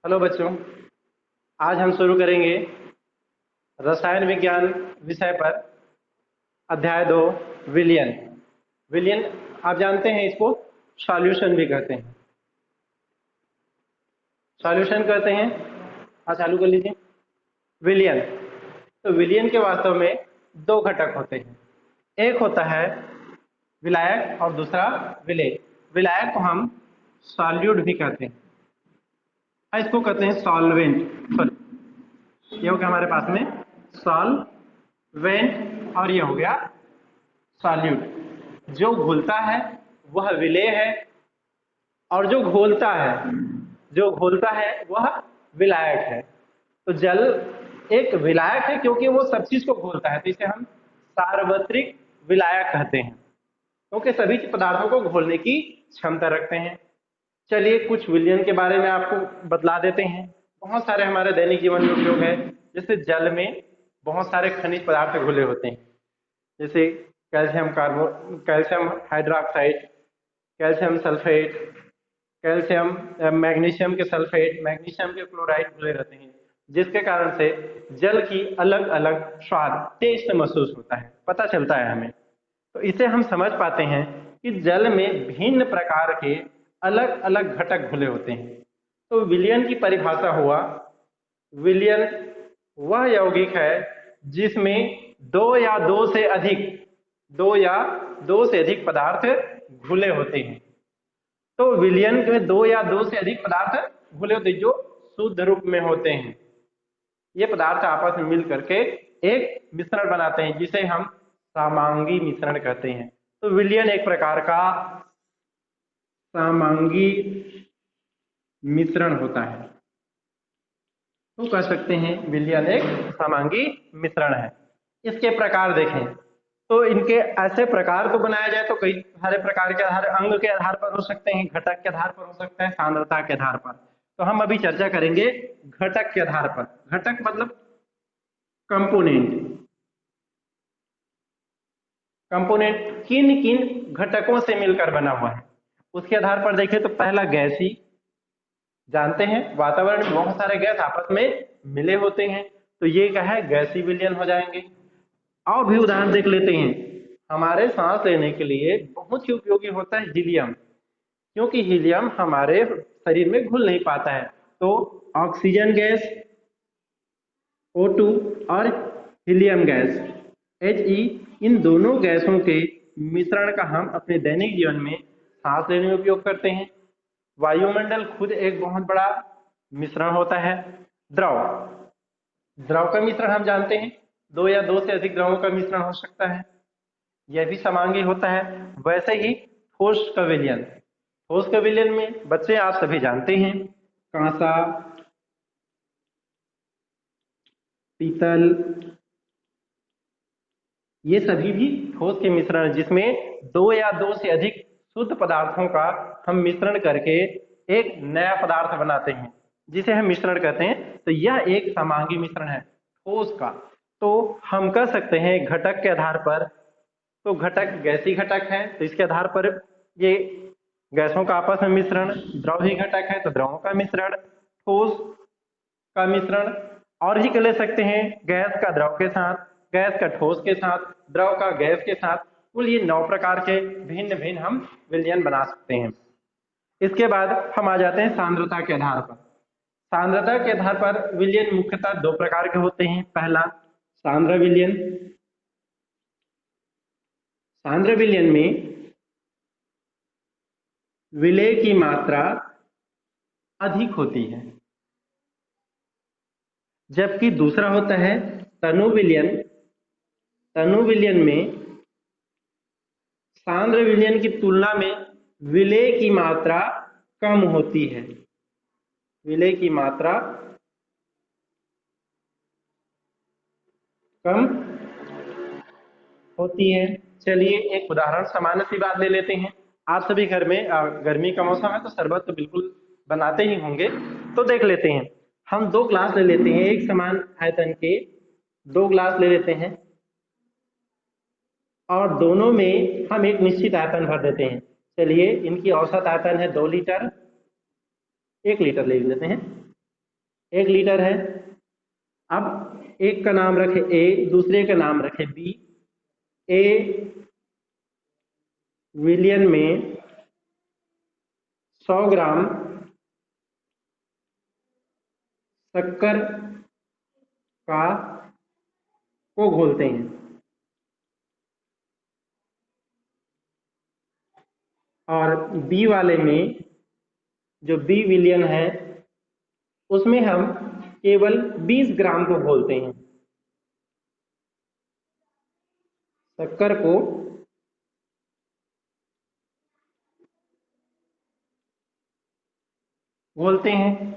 Hello बच्चों। आज हम शुरू करेंगे रसायन विज्ञान विषय पर अध्याय 2 विलयन। विलयन आप जानते हैं, इसको सॉल्यूशन भी कहते हैं। सॉल्यूशन कहते हैं। हाँ, चालू कर लीजिए। विलयन। तो विलयन के वास्तव में दो घटक होते हैं। एक होता है विलायक और दूसरा विलेय। विलायक को हम सॉल्यूट भी कहते हैं। इसको कहते हैं सॉल्वेंट। सॉरी, ये हो गया हमारे पास में सॉल्वेंट और ये हो गया सॉल्यूट। जो घुलता है वह विलेय है और जो घोलता है वह विलायक है। तो जल एक विलायक है क्योंकि वो सब चीज को घोलता है, तो इसे हम सार्वत्रिक विलायक कहते हैं क्योंकि सभी पदार्थों को घोलने की क्षमता रखते हैं। चलिए कुछ विलयन के बारे में आपको बतला देते हैं। बहुत सारे हमारे दैनिक जीवन में उपयोग है। जैसे जल में बहुत सारे खनिज पदार्थ घुले होते हैं, जैसे calcium hydroxide, calcium sulphate, calcium magnesium के सल्फेट, मैग्नीशियम के क्लोराइड घुले रहते हैं, जिसके कारण से जल की अलग अलग स्वाद टेस्ट महसूस होता है, पता चलता है हमें। तो इसे हम समझ पाते हैं कि जल में भिन्न प्रकार के अलग अलग घटक घुले होते हैं। तो विलयन की परिभाषा हुआ, विलयन वह यौगिक है जिसमें दो या दो से अधिक पदार्थ घुले होते हैं। तो विलयन में दो या दो से अधिक पदार्थ घुले होते हैं जो शुद्ध रूप में होते हैं। ये पदार्थ आपस में मिल करके एक मिश्रण बनाते हैं जिसे हम समांगी मिश्रण कहते हैं। तो विलयन एक प्रकार का समांगी मिश्रण होता है। तो कह सकते हैं विलयन एक समांगी मिश्रण है। इसके प्रकार देखें तो इनके ऐसे प्रकार को बनाया जाए तो कई सारे प्रकार के आधार, अंग के आधार पर हो सकते हैं, घटक के आधार पर हो सकता है, सांद्रता के आधार पर। तो हम अभी चर्चा करेंगे घटक के आधार पर। घटक मतलब कंपोनेंट। कंपोनेंट किन किन घटकों से मिलकर बना हुआ है उसके आधार पर देखें तो पहला गैसी। जानते हैं वातावरण में बहुत सारे गैस आपस में मिले होते हैं, तो ये क्या है, गैसी विलयन हो जाएंगे। और भी उदाहरण देख लेते हैं। हमारे सांस लेने के लिए बहुत ही उपयोगी होता है हीलियम, क्योंकि हीलियम हमारे शरीर में घुल नहीं पाता है। तो ऑक्सीजन गैस O2 और हीलियम गैस He, इन दोनों गैसों के मिश्रण का हम अपने दैनिक जीवन में सांस लेने में उपयोग करते हैं। वायुमंडल खुद एक बहुत बड़ा मिश्रण होता है। द्रव द्रव का मिश्रण हम जानते हैं, दो या दो से अधिक द्रवों का मिश्रण हो सकता है, यह भी समांगी होता है। वैसे ही ठोस का विलयन। ठोस का विलयन में बच्चे आप सभी जानते हैं, कांसा, पीतल, ये सभी भी ठोस के मिश्रण जिसमें दो या दो से अधिक शुद्ध पदार्थों का हम मिश्रण करके एक नया पदार्थ बनाते हैं जिसे हम मिश्रण कहते हैं। तो यह एक समांगी मिश्रण है ठोस का। तो हम कह सकते हैं घटक के आधार पर, तो घटक गैसी घटक है तो इसके आधार पर ये गैसों का आपस में मिश्रण। द्रव ही घटक है तो द्रवों का मिश्रण, ठोस का मिश्रण। और भी ले सकते हैं गैस का द्रव के साथ, गैस का ठोस के साथ, द्रव का गैस के साथ। कुल ये 9 प्रकार के भिन्न भिन्न हम विलयन बना सकते हैं। इसके बाद हम आ जाते हैं सांद्रता के आधार पर। सांद्रता के आधार पर विलयन मुख्यतः 2 प्रकार के होते हैं। पहला सांद्र विलयन। सांद्र विलयन में विलेय की मात्रा अधिक होती है, जबकि दूसरा होता है तनु विलयन। तनु विलयन में सांद्र विलयन की तुलना में विलेय की मात्रा कम होती है। विलेय की मात्रा कम होती है। चलिए एक उदाहरण, सामान्य सी बात ले लेते हैं। आप सभी घर में गर्मी का मौसम है तो शरबत तो बिल्कुल बनाते ही होंगे। तो देख लेते हैं, हम 2 ग्लास ले लेते हैं, एक समान आयतन के 2 ग्लास ले लेते हैं और दोनों में हम एक निश्चित आयतन भर देते हैं। चलिए इनकी औसत आयतन है 2 लीटर, 1 लीटर ले लेते हैं। 1 लीटर है। अब एक का नाम रखे ए, दूसरे का नाम रखे बी। ए विलियन में 100 ग्राम शक्कर का को घोलते हैं, और बी वाले में जो बी विलियन है उसमें हम केवल 20 ग्राम को घोलते हैं। शक्कर को घोलते हैं।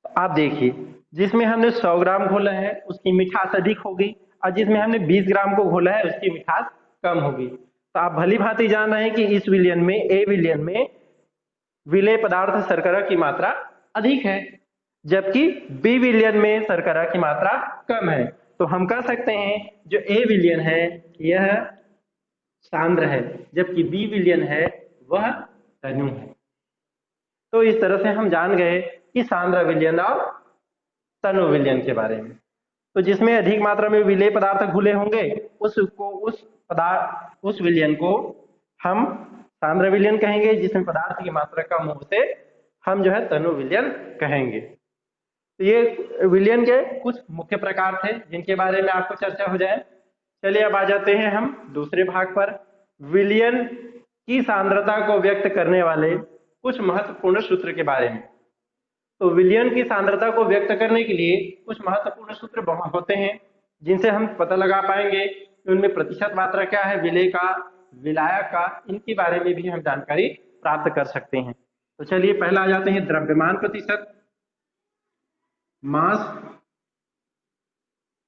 तो आप देखिए, जिसमें हमने 100 ग्राम घोला है उसकी मिठास अधिक होगी, और जिसमें हमने 20 ग्राम को घोला है उसकी मिठास कम होगी। तो आप भली भांति जान रहे हैं कि इस विलियन में, ए विलियन में विलेय पदार्थ शर्करा की मात्रा अधिक है, जबकि बी विलियन में शर्करा की मात्रा कम है। तो हम कह सकते हैं जो ए विलियन है यह सांद्र है, जबकि बी विलियन है वह तनु है। तो इस तरह से हम जान गए कि सांद्र विलयन और तनु विलयन के बारे में। तो जिसमें अधिक मात्रा में विलेय पदार्थ घुले होंगे उस विलयन को हम सांद्र विलयन कहेंगे, जिसमें पदार्थ की मात्रा कम हो उसे हम जो है तनु विलयन कहेंगे। तो ये विलयन के कुछ मुख्य प्रकार थे जिनके बारे में आपको चर्चा हो जाए। चलिए अब आ जाते हैं हम दूसरे भाग पर, विलयन की सांद्रता को व्यक्त करने वाले कुछ महत्वपूर्ण सूत्र के बारे में। तो विलयन की सांद्रता को व्यक्त करने के लिए कुछ महत्वपूर्ण सूत्र होते हैं जिनसे हम पता लगा पाएंगे कि उनमें प्रतिशत मात्रा क्या है विलेय का, विलायक का, इनके बारे में भी हम जानकारी प्राप्त कर सकते हैं। तो चलिए पहला आ जाते हैं द्रव्यमान प्रतिशत, मास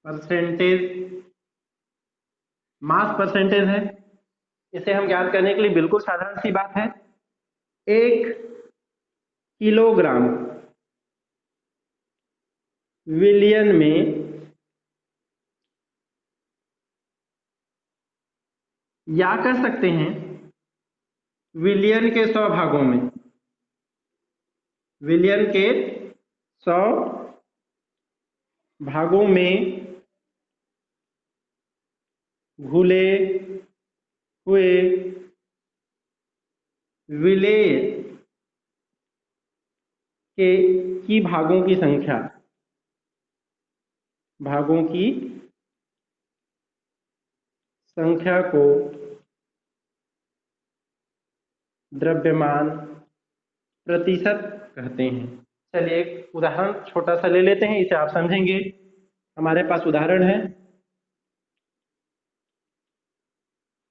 परसेंटेज। मास परसेंटेज है, इसे हम ज्ञात करने के लिए बिल्कुल साधारण सी बात है। 1 किलोग्राम विलियन में या कह सकते हैं विलियन के 100 भागों में, विलियन के 100 भागों में घुले हुए विलेय की भागों की संख्या को द्रव्यमान प्रतिशत कहते हैं। चलिए एक उदाहरण छोटा सा ले लेते हैं, इसे आप समझेंगे। हमारे पास उदाहरण है,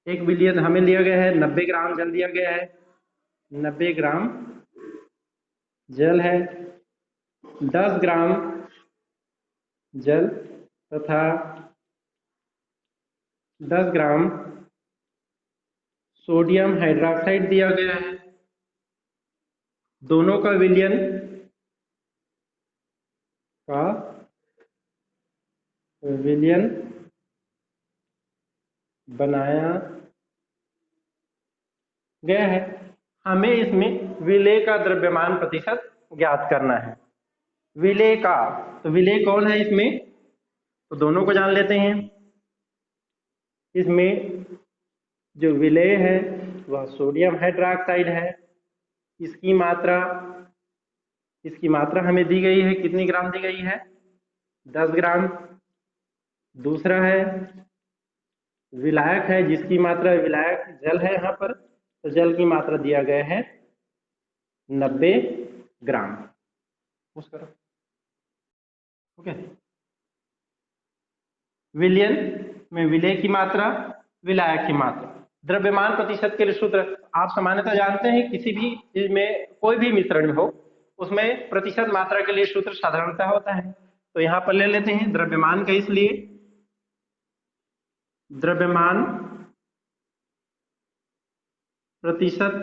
एक विलियन हमें लिया गया है, 90 ग्राम जल दिया गया है। 90 ग्राम जल है, 10 ग्राम जल तथा 10 ग्राम सोडियम हाइड्रोक्साइड दिया गया है। दोनों का विलयन बनाया गया है। हमें इसमें विलेय का द्रव्यमान प्रतिशत ज्ञात करना है। विलेय का, तो विलेय कौन है इसमें, तो दोनों को जान लेते हैं। इसमें जो विलेय है वह सोडियम हाइड्रोक्साइड है। इसकी मात्रा हमें दी गई है, कितनी ग्राम दी गई है, 10 ग्राम। दूसरा है विलायक है, जिसकी मात्रा, विलायक जल है यहाँ पर, तो जल की मात्रा दिया गया है 90 ग्राम। ओके, विलयन में विलेय की मात्रा, विलायक की मात्रा। द्रव्यमान प्रतिशत के लिए सूत्र आप सामान्यतः जानते हैं, किसी भी चीज में कोई भी मिश्रण में हो उसमें प्रतिशत मात्रा के लिए सूत्र साधारणतः होता है। तो यहाँ पर ले लेते हैं द्रव्यमान का, इसलिए द्रव्यमान प्रतिशत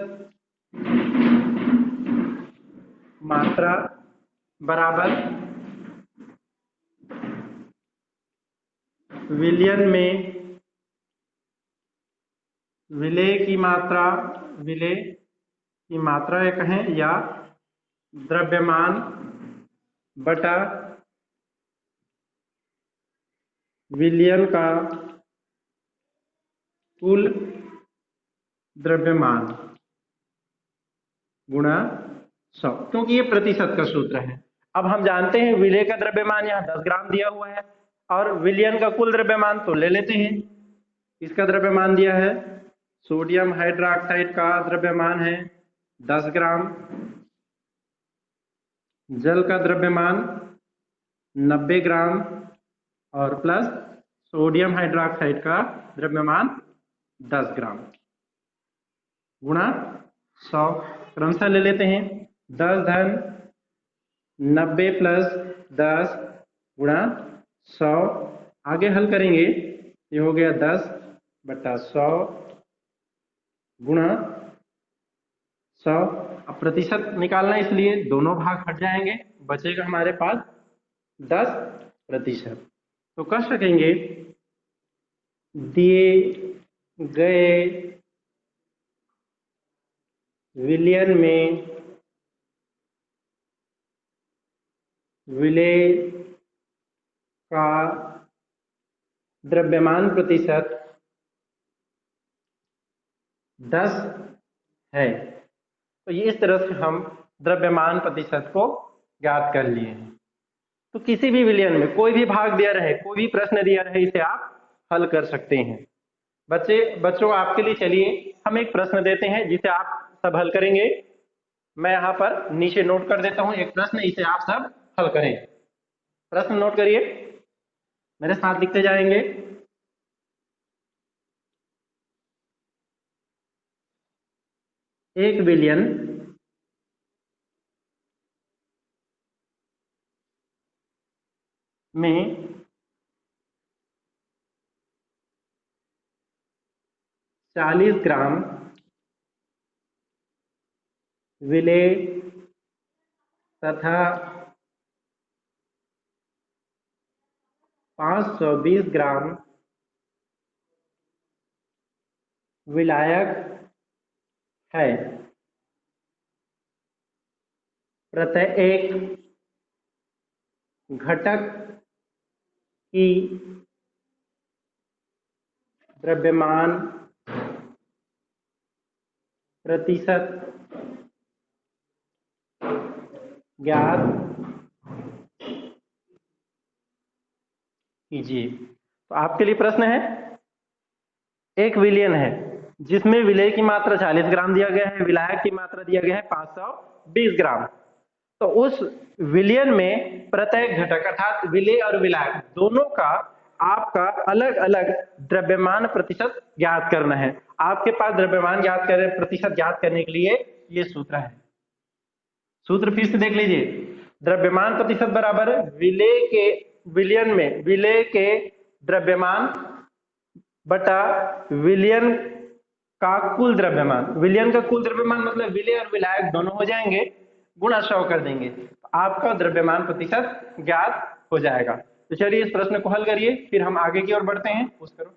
मात्रा बराबर विलयन में विलेय की मात्रा कहें या द्रव्यमान बटा विलयन का कुल द्रव्यमान गुणा 100, क्योंकि ये प्रतिशत का सूत्र है। अब हम जानते हैं विलेय का द्रव्यमान यहाँ 10 ग्राम दिया हुआ है और विलयन का कुल द्रव्यमान तो ले लेते हैं। इसका द्रव्यमान दिया है, सोडियम हाइड्रोक्साइड का द्रव्यमान है 10 ग्राम, जल का द्रव्यमान 90 ग्राम और प्लस सोडियम हाइड्रोक्साइड का द्रव्यमान 10 ग्राम गुणा 100 क्रमशः ले लेते हैं। 10 धन 90 प्लस 10 गुणा 100, आगे हल करेंगे, ये हो गया 10 बटा 100 गुणा 100। अब प्रतिशत निकालना, इसलिए दोनों भाग हट जाएंगे, बचेगा हमारे पास 10%। तो कह सकेंगे दिए गए विलयन में विलेय का द्रव्यमान प्रतिशत 10 है। तो ये इस तरह से हम द्रव्यमान प्रतिशत को ज्ञात कर लिए हैं। तो किसी भी विलयन में कोई भी भाग दिया रहे, कोई भी प्रश्न दिया रहे, इसे आप हल कर सकते हैं। बच्चों आपके लिए चलिए हम एक प्रश्न देते हैं जिसे आप सब हल करेंगे। मैं यहाँ पर नीचे नोट कर देता हूँ एक प्रश्न, इसे आप सब हल करें। प्रश्न नोट करिए, मेरे साथ लिखते जाएंगे। एक विलयन में 40 ग्राम विलेय तथा 520 ग्राम विलायक है। प्रत्येक घटक की द्रव्यमान प्रतिशत ज्ञात कीजिए। तो आपके लिए प्रश्न है, एक विलयन है जिसमें विलेय की मात्रा 40 ग्राम दिया गया है, विलायक की मात्रा दिया गया है 520 ग्राम। तो उस विलयन में प्रत्येक घटक अर्थात विलेय और विलायक दोनों का आपका अलग अलग द्रव्यमान प्रतिशत ज्ञात करना है। आपके पास द्रव्यमान ज्ञात करने, प्रतिशत ज्ञात करने के लिए ये सूत्र है। सूत्र फिर से देख लीजिए, द्रव्यमान प्रतिशत बराबर विलेय के विलयन में विलेय के द्रव्यमान बटा विलयन का कुल द्रव्यमान। विलयन का कुल द्रव्यमान मतलब विलेय और विलायक दोनों हो जाएंगे, गुणा 100 कर देंगे, तो आपका द्रव्यमान प्रतिशत ज्ञात हो जाएगा। तो चलिए इस प्रश्न को हल करिए, फिर हम आगे की ओर बढ़ते हैं। उस करो।